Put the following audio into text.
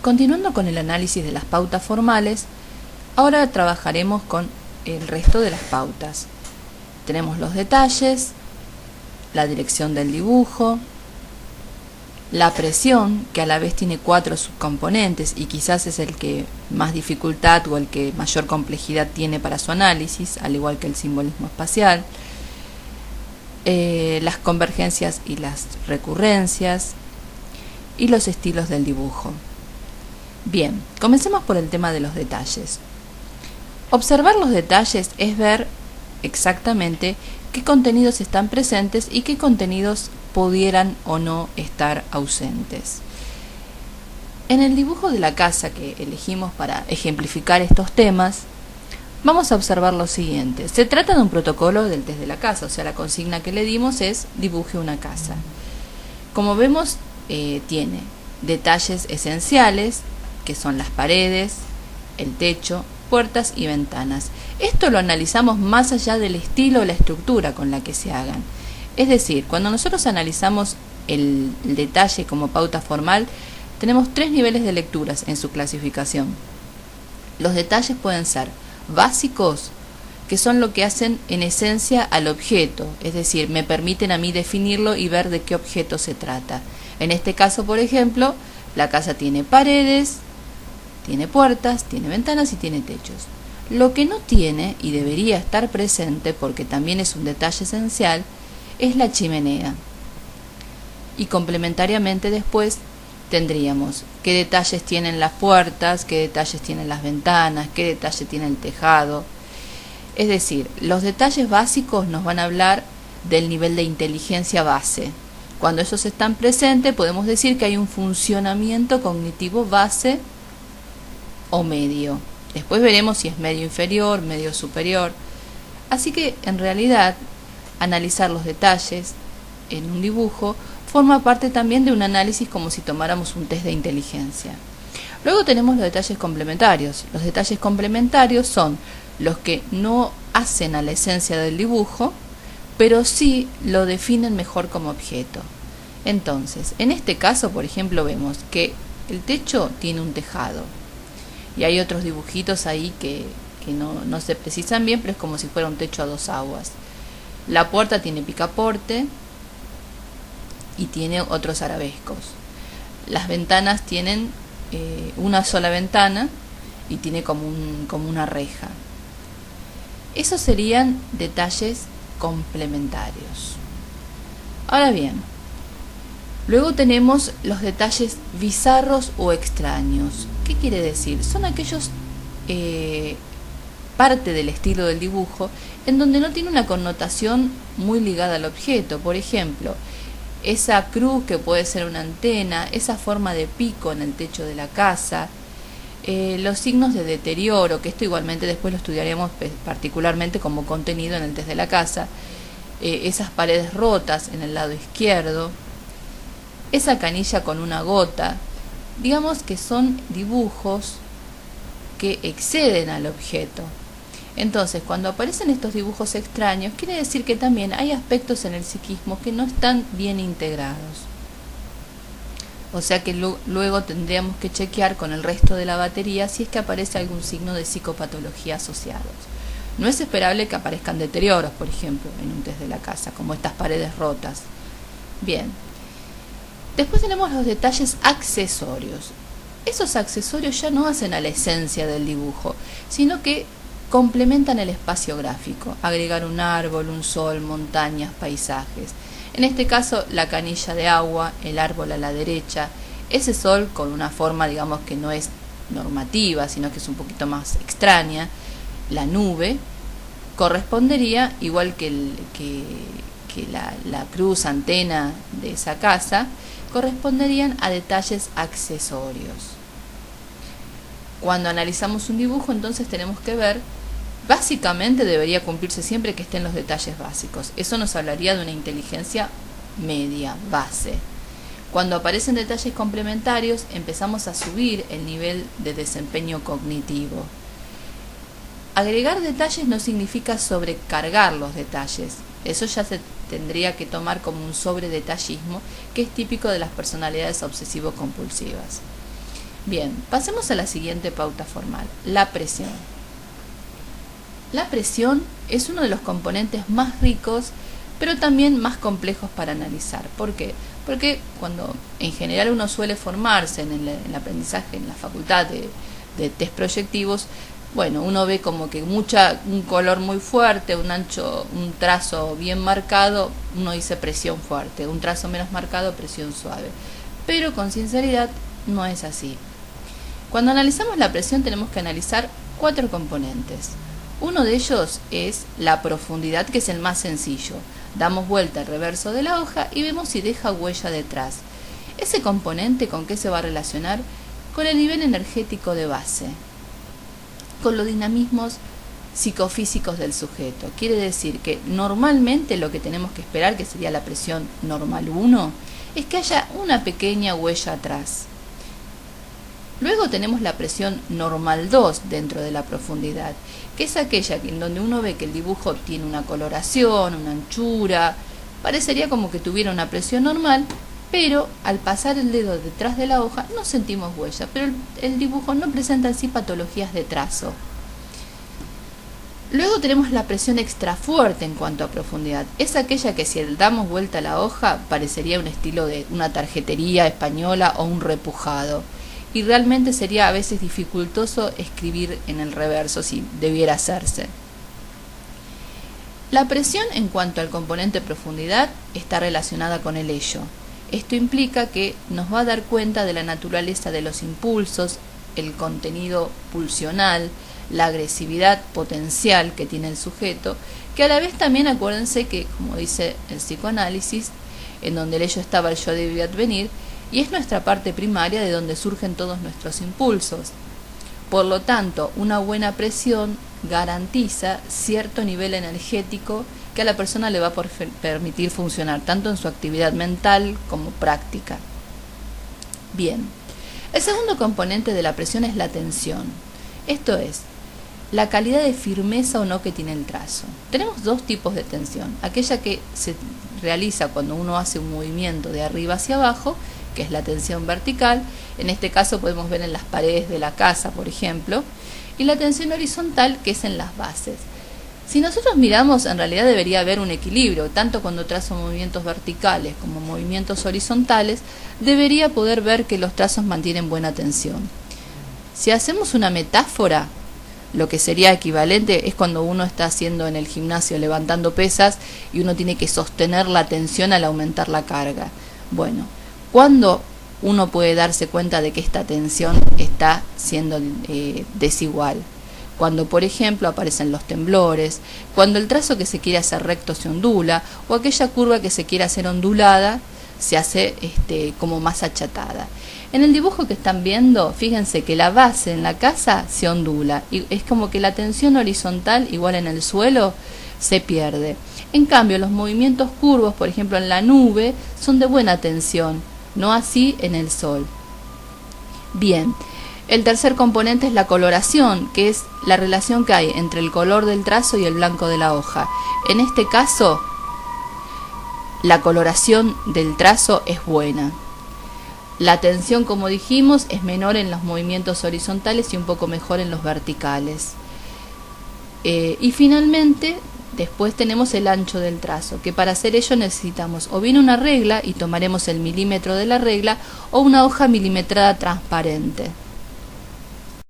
continuando con el análisis de las pautas formales, ahora trabajaremos con el resto de las pautas. Tenemos los detalles, la dirección del dibujo, la presión, que a la vez tiene 4 subcomponentes y quizás es el que más dificultad o el que mayor complejidad tiene para su análisis, al igual que el simbolismo espacial, las convergencias y las recurrencias y los estilos del dibujo. Bien, comencemos por el tema de los detalles. Observar los detalles es ver exactamente qué contenidos están presentes y qué contenidos pudieran o no estar ausentes. En el dibujo de la casa que elegimos para ejemplificar estos temas, vamos a observar lo siguiente. Se trata de un protocolo del test de la casa, o sea, la consigna que le dimos es dibuje una casa. Como vemos, tiene detalles esenciales, que son las paredes, el techo, puertas y ventanas. Esto lo analizamos más allá del estilo o la estructura con la que se hagan. Es decir, cuando nosotros analizamos el detalle como pauta formal, tenemos 3 niveles de lecturas en su clasificación. Los detalles pueden ser básicos, que son lo que hacen en esencia al objeto, es decir, me permiten a mí definirlo y ver de qué objeto se trata. En este caso, por ejemplo, la casa tiene paredes, tiene puertas, tiene ventanas y tiene techos. Lo que no tiene y debería estar presente, porque también es un detalle esencial, es la chimenea. Y complementariamente después tendríamos qué detalles tienen las puertas, qué detalles tienen las ventanas, qué detalle tiene el tejado. Es decir, los detalles básicos nos van a hablar del nivel de inteligencia base. Cuando esos están presentes, podemos decir que hay un funcionamiento cognitivo base o medio. Después veremos si es medio inferior, medio superior. Así que, en realidad, analizar los detalles en un dibujo forma parte también de un análisis como si tomáramos un test de inteligencia. Luego tenemos los detalles complementarios. Los detalles complementarios son los que no hacen a la esencia del dibujo, pero sí lo definen mejor como objeto. Entonces, en este caso, por ejemplo, vemos que el techo tiene un tejado y hay otros dibujitos ahí que no se precisan bien, pero es como si fuera un techo a 2 aguas. La puerta tiene picaporte y tiene otros arabescos. Las ventanas tienen una sola ventana y tiene como una reja. Esos serían detalles complementarios. Ahora bien, luego tenemos los detalles bizarros o extraños. ¿Qué quiere decir? Son aquellos parte del estilo del dibujo en donde no tiene una connotación muy ligada al objeto. Por ejemplo, esa cruz que puede ser una antena, esa forma de pico en el techo de la casa, los signos de deterioro, que esto igualmente después lo estudiaremos particularmente como contenido en el test de la casa, esas paredes rotas en el lado izquierdo, esa canilla con una gota. Digamos que son dibujos que exceden al objeto. Entonces, cuando aparecen estos dibujos extraños, quiere decir que también hay aspectos en el psiquismo que no están bien integrados. O sea que luego tendríamos que chequear con el resto de la batería si es que aparece algún signo de psicopatología asociados. No es esperable que aparezcan deterioros, por ejemplo, en un test de la casa, como estas paredes rotas. Bien. Después tenemos los detalles accesorios. Esos accesorios ya no hacen a la esencia del dibujo, sino que complementan el espacio gráfico, agregar un árbol, un sol, montañas, paisajes. En este caso, la canilla de agua, el árbol a la derecha, ese sol con una forma, digamos, que no es normativa, sino que es un poquito más extraña, la nube, correspondería, igual que la cruz antena de esa casa, corresponderían a detalles accesorios. Cuando analizamos un dibujo, entonces tenemos que ver, básicamente debería cumplirse siempre que estén los detalles básicos. Eso nos hablaría de una inteligencia media, base. Cuando aparecen detalles complementarios, empezamos a subir el nivel de desempeño cognitivo. Agregar detalles no significa sobrecargar los detalles. Eso ya se tendría que tomar como un sobredetallismo, que es típico de las personalidades obsesivo-compulsivas. Bien, pasemos a la siguiente pauta formal, la presión. La presión es uno de los componentes más ricos, pero también más complejos para analizar. ¿Por qué? Porque cuando en general uno suele formarse en el aprendizaje, en la facultad de test proyectivos, bueno, uno ve como que un color muy fuerte, un trazo bien marcado, uno dice presión fuerte, un trazo menos marcado, presión suave. Pero con sinceridad no es así. Cuando analizamos la presión tenemos que analizar 4 componentes. Uno de ellos es la profundidad, que es el más sencillo. Damos vuelta al reverso de la hoja y vemos si deja huella detrás. Ese componente, ¿con qué se va a relacionar? Con el nivel energético de base, con los dinamismos psicofísicos del sujeto. Quiere decir que normalmente lo que tenemos que esperar, que sería la presión normal 1, es que haya una pequeña huella atrás. Luego tenemos la presión normal 2 dentro de la profundidad, que es aquella en donde uno ve que el dibujo tiene una coloración, una anchura, parecería como que tuviera una presión normal, pero al pasar el dedo detrás de la hoja no sentimos huella, pero el dibujo no presenta en sí patologías de trazo. Luego tenemos la presión extra fuerte en cuanto a profundidad. Es aquella que si damos vuelta a la hoja parecería un estilo de una tarjetería española o un repujado. Y realmente sería a veces dificultoso escribir en el reverso si debiera hacerse. La presión en cuanto al componente profundidad está relacionada con el ello. Esto implica que nos va a dar cuenta de la naturaleza de los impulsos, el contenido pulsional, la agresividad potencial que tiene el sujeto, que a la vez también acuérdense que, como dice el psicoanálisis, en donde el ello estaba el yo debía advenir, y es nuestra parte primaria de donde surgen todos nuestros impulsos. Por lo tanto, una buena presión garantiza cierto nivel energético que a la persona le va a permitir funcionar tanto en su actividad mental como práctica. Bien, el segundo componente de la presión es la tensión. Esto es, la calidad de firmeza o no que tiene el trazo. Tenemos 2 tipos de tensión, aquella que se realiza cuando uno hace un movimiento de arriba hacia abajo, que es la tensión vertical, en este caso podemos ver en las paredes de la casa, por ejemplo, y la tensión horizontal, que es en las bases. Si nosotros miramos, en realidad debería haber un equilibrio, tanto cuando trazo movimientos verticales como movimientos horizontales, debería poder ver que los trazos mantienen buena tensión. Si hacemos una metáfora, lo que sería equivalente es cuando uno está haciendo en el gimnasio levantando pesas y uno tiene que sostener la tensión al aumentar la carga. Bueno, ¿cuándo uno puede darse cuenta de que esta tensión está siendo desigual? Cuando, por ejemplo, aparecen los temblores, cuando el trazo que se quiere hacer recto se ondula, o aquella curva que se quiere hacer ondulada se hace como más achatada. En el dibujo que están viendo, fíjense que la base en la casa se ondula, y es como que la tensión horizontal, igual en el suelo, se pierde. En cambio, los movimientos curvos, por ejemplo en la nube, son de buena tensión, no así en el sol. Bien, el tercer componente es la coloración, que es la relación que hay entre el color del trazo y el blanco de la hoja. En este caso, la coloración del trazo es buena. La tensión, como dijimos, es menor en los movimientos horizontales y un poco mejor en los verticales. Y finalmente, después tenemos el ancho del trazo, que para hacer ello necesitamos o bien una regla, y tomaremos el milímetro de la regla, o una hoja milimetrada transparente.